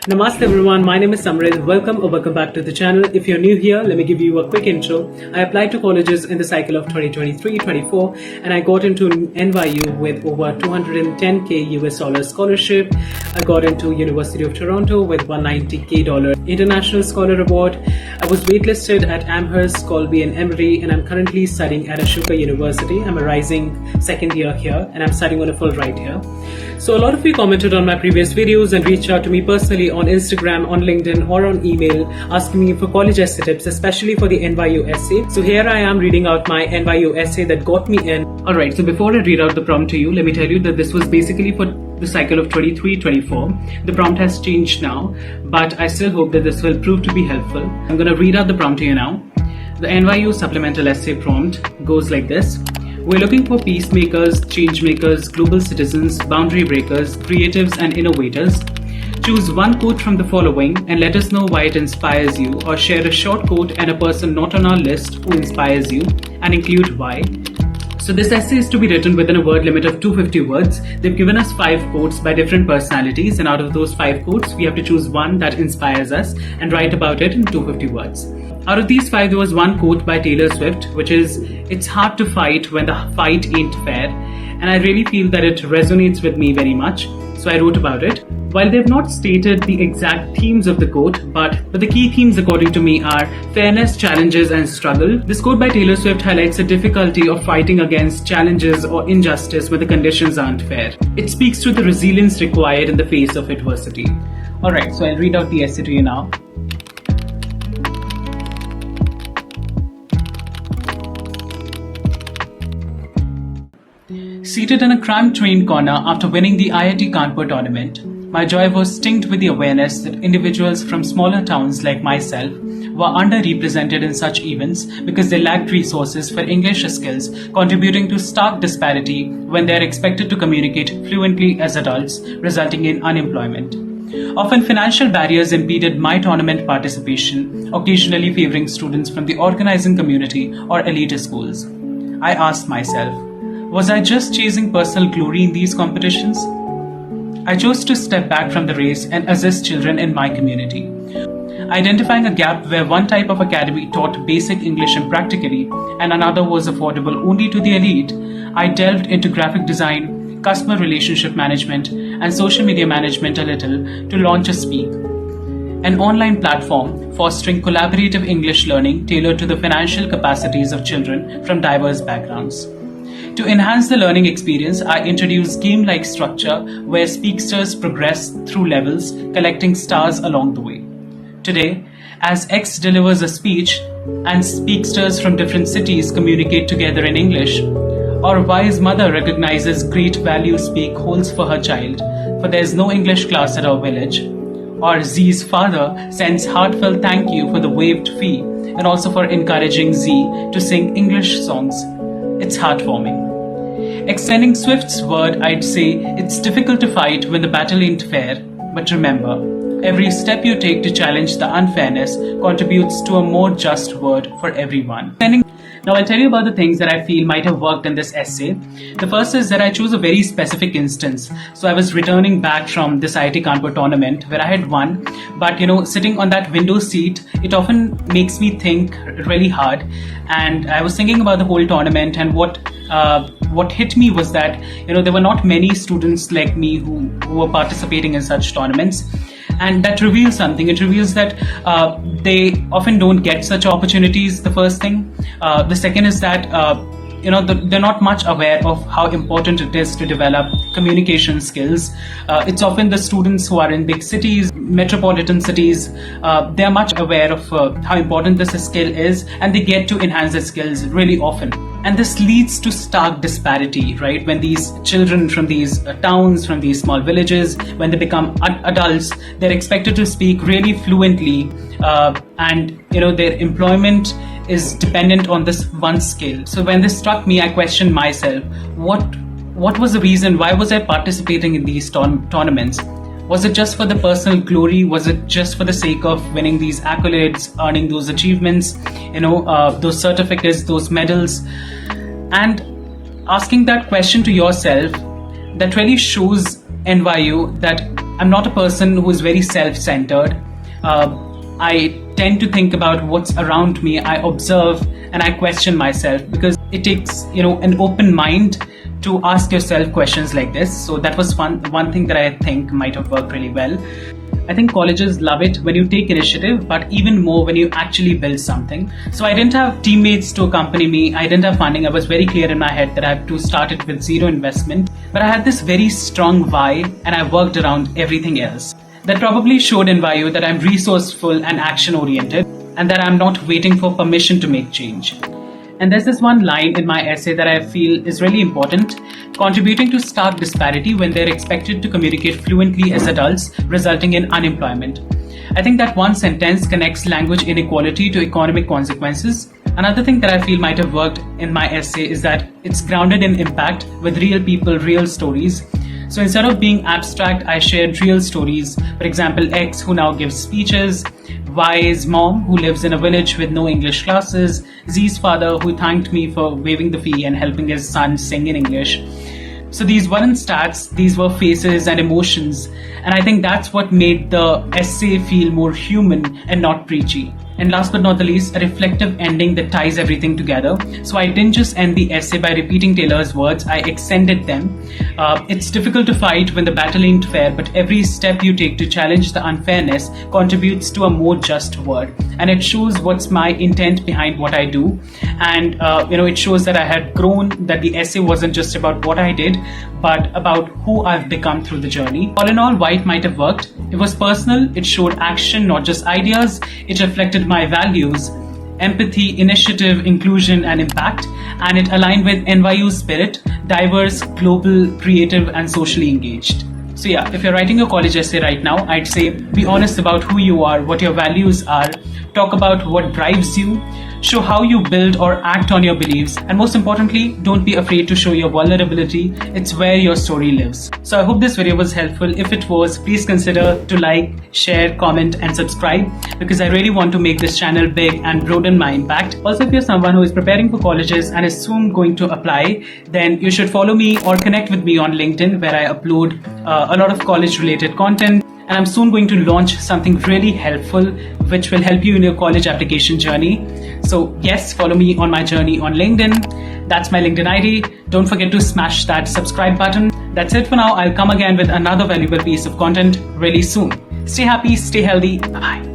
Namaste everyone, my name is Samrid. Welcome or welcome back to the channel. If you're new here, let me give you a quick intro. I applied to colleges in the cycle of 2023-24 and I got into NYU with over 210k US dollar scholarship. I got into University of Toronto with $190k International Scholar Award. I was waitlisted at Amherst, Colby and Emory, and I'm currently studying at Ashoka University. I'm a rising second year here and I'm studying on a full ride here. So a lot of you commented on my previous videos and reached out to me personally on Instagram, on LinkedIn or on email asking me for college essay tips, especially for the NYU essay. So here I am reading out my NYU essay that got me in. Alright, so before I read out the prompt to you, let me tell you that this was basically for the cycle of 23-24. The prompt has changed now, but I still hope that this will prove to be helpful. I'm going to read out the prompt to you now. The NYU supplemental essay prompt goes like this. We're looking for peacemakers, changemakers, global citizens, boundary breakers, creatives and innovators. Choose one quote from the following and let us know why it inspires you, or share a short quote and a person not on our list who inspires you and include why. So this essay is to be written within a word limit of 250 words. They've given us 5 quotes by different personalities, and out of those 5 quotes, we have to choose one that inspires us and write about it in 250 words. Out of these 5, there was one quote by Taylor Swift, which is, "It's hard to fight when the fight ain't fair." And I really feel that it resonates with me very much, so I wrote about it. While they've not stated the exact themes of the quote, but the key themes according to me are fairness, challenges and struggle. This quote by Taylor Swift highlights the difficulty of fighting against challenges or injustice when the conditions aren't fair. It speaks to the resilience required in the face of adversity. Alright, so I'll read out the essay to you now. Seated in a cramped train corner after winning the IIT Kanpur tournament, my joy was tinged with the awareness that individuals from smaller towns like myself were underrepresented in such events because they lacked resources for English skills, contributing to stark disparity when they are expected to communicate fluently as adults, resulting in unemployment. Often financial barriers impeded my tournament participation, occasionally favoring students from the organizing community or elite schools. I asked myself, was I just chasing personal glory in these competitions? I chose to step back from the race and assist children in my community. Identifying a gap where one type of academy taught basic English impractically and another was affordable only to the elite, I delved into graphic design, customer relationship management, and social media management a little to launch a Speak, an online platform fostering collaborative English learning tailored to the financial capacities of children from diverse backgrounds. To enhance the learning experience, I introduced game-like structure where speaksters progress through levels, collecting stars along the way. Today, as X delivers a speech and speaksters from different cities communicate together in English, or Y's mother recognizes great value Speak holds for her child, for there's no English class at our village, or Z's father sends heartfelt thank you for the waived fee and also for encouraging Z to sing English songs, it's heartwarming. Extending Swift's word, I'd say it's difficult to fight when the battle ain't fair, but remember, every step you take to challenge the unfairness contributes to a more just world for everyone. Now I'll tell you about the things that I feel might have worked in this essay. The first is that I chose a very specific instance. So I was returning back from this IIT Kanpur tournament where I had won, but sitting on that window seat, it often makes me think really hard. And I was thinking about the whole tournament, and what hit me was that there were not many students like me who were participating in such tournaments. And that reveals something. It reveals that they often don't get such opportunities, the first thing. The second is that they're not much aware of how important it is to develop communication skills. It's often the students who are in big cities, metropolitan cities, they're much aware of how important this skill is, and they get to enhance their skills really often. And this leads to stark disparity, right? When these children from these towns, from these small villages, when they become adults, they're expected to speak really fluently, and their employment is dependent on this one skill. So when this struck me, I questioned myself, what was the reason? Why was I participating in these tournaments? Was it just for the personal glory? Was it just for the sake of winning these accolades, earning those achievements, those certificates, those medals? And asking that question to yourself, that really shows NYU that I'm not a person who is very self-centered. I tend to think about what's around me. I observe and I question myself because it takes, an open mind to ask yourself questions like this. So that was one thing that I think might have worked really well. I think colleges love it when you take initiative, but even more when you actually build something. So I didn't have teammates to accompany me. I didn't have funding. I was very clear in my head that I have to start it with zero investment. But I had this very strong why, and I worked around everything else. That probably showed in YU that I'm resourceful and action oriented, and that I'm not waiting for permission to make change. And there's this one line in my essay that I feel is really important: contributing to stark disparity when they're expected to communicate fluently as adults, resulting in unemployment. I think that one sentence connects language inequality to economic consequences. Another thing that I feel might have worked in my essay is that it's grounded in impact with real people, real stories. So instead of being abstract, I shared real stories. For example, X, who now gives speeches, Y's mom, who lives in a village with no English classes, Z's father, who thanked me for waiving the fee and helping his son sing in English. So these weren't stats, these were faces and emotions. And I think that's what made the essay feel more human and not preachy. And last but not the least, a reflective ending that ties everything together. So I didn't just end the essay by repeating Taylor's words, I extended them. It's difficult to fight when the battle ain't fair, but every step you take to challenge the unfairness contributes to a more just world. And it shows what's my intent behind what I do. And, it shows that I had grown, that the essay wasn't just about what I did, but about who I've become through the journey. All in all, why it might have worked. It was personal, it showed action, not just ideas. It reflected my values: empathy, initiative, inclusion, and impact. And it aligned with NYU's spirit: diverse, global, creative, and socially engaged. So yeah, if you're writing your college essay right now, I'd say be honest about who you are, what your values are, talk about what drives you, show how you build or act on your beliefs, and most importantly, don't be afraid to show your vulnerability. It's where your story lives. So I hope this video was helpful. If it was, please consider to like, share, comment, and subscribe, because I really want to make this channel big and broaden my impact. Also, if you're someone who is preparing for colleges and is soon going to apply, then you should follow me or connect with me on LinkedIn, where I upload a lot of college related content. And I'm soon going to launch something really helpful which will help you in your college application journey. So yes, follow me on my journey on LinkedIn. That's my LinkedIn ID. Don't forget to smash that subscribe button. That's it for now. I'll come again with another valuable piece of content really soon. Stay happy, stay healthy. Bye-bye.